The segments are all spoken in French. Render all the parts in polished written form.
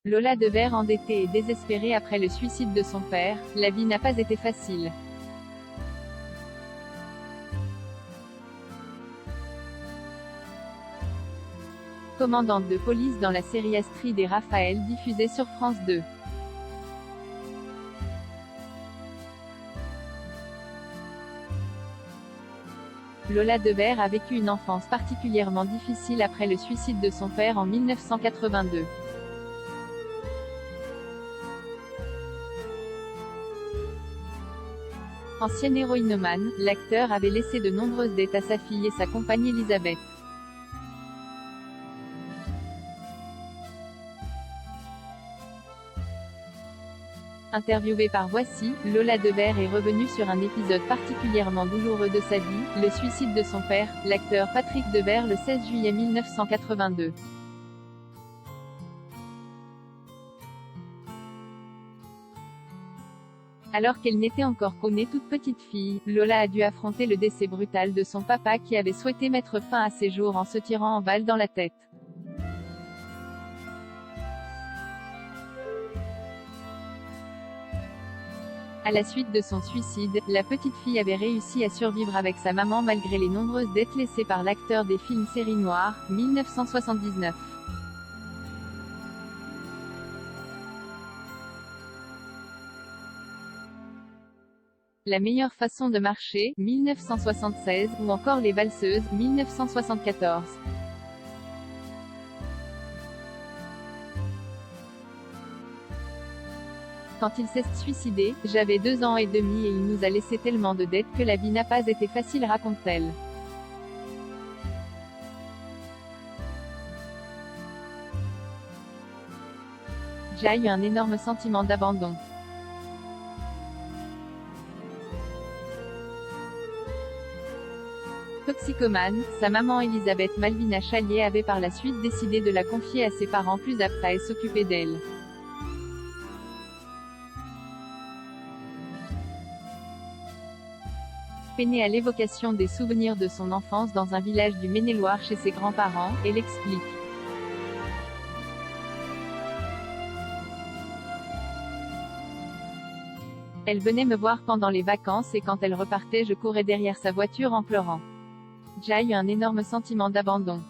Lola Devers endettée et désespérée après le suicide de son père, la vie n'a pas été facile. Commandante de police dans la série Astrid et Raphaël diffusée sur France 2. Lola Devers a vécu une enfance particulièrement difficile après le suicide de son père en 1982. Ancien héroïnomane, l'acteur avait laissé de nombreuses dettes à sa fille et sa compagne Elisabeth. Interviewée par Voici, Lola Devers est revenue sur un épisode particulièrement douloureux de sa vie, le suicide de son père, l'acteur Patrick Devers le 16 juillet 1982. Alors qu'elle n'était encore qu'une toute petite fille, Lola a dû affronter le décès brutal de son papa qui avait souhaité mettre fin à ses jours en se tirant en balle dans la tête. À la suite de son suicide, la petite fille avait réussi à survivre avec sa maman malgré les nombreuses dettes laissées par l'acteur des films Série Noire, 1979. La meilleure façon de marcher, 1976, ou encore Les Valseuses, 1974. Quand il s'est suicidé, j'avais 2 ans et demi et il nous a laissé tellement de dettes que la vie n'a pas été facile, raconte-t-elle. J'ai eu un énorme sentiment d'abandon. Toxicomane, sa maman Elisabeth Malvina Chalier avait par la suite décidé de la confier à ses parents plus aptes à s'occuper d'elle. Peinée à l'évocation des souvenirs de son enfance dans un village du Maine-et-Loire chez ses grands-parents, elle explique. Elle venait me voir pendant les vacances et quand elle repartait je courais derrière sa voiture en pleurant. J'ai eu un énorme sentiment d'abandon.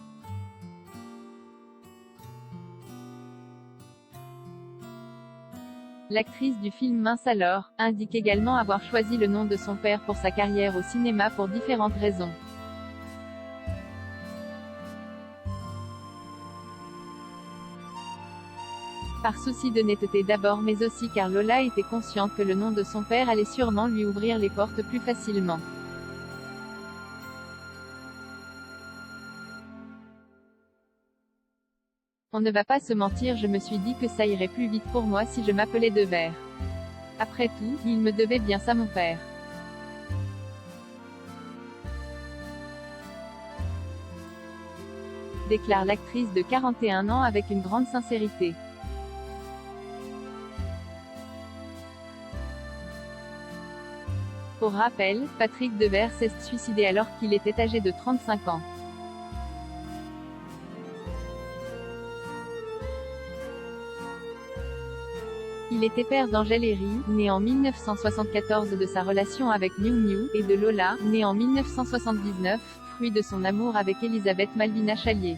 L'actrice du film Mince alors, indique également avoir choisi le nom de son père pour sa carrière au cinéma pour différentes raisons. Par souci d'honnêteté d'abord mais aussi car Lola était consciente que le nom de son père allait sûrement lui ouvrir les portes plus facilement. On ne va pas se mentir, je me suis dit que ça irait plus vite pour moi si je m'appelais Devers. Après tout, il me devait bien ça mon père. Déclare l'actrice de 41 ans avec une grande sincérité. Pour rappel, Patrick Devers s'est suicidé alors qu'il était âgé de 35 ans. Il était père d'Angèle Herry, née en 1974 de sa relation avec Miou Miou, et de Lola, née en 1979, fruit de son amour avec Elisabeth Malvina Chalier.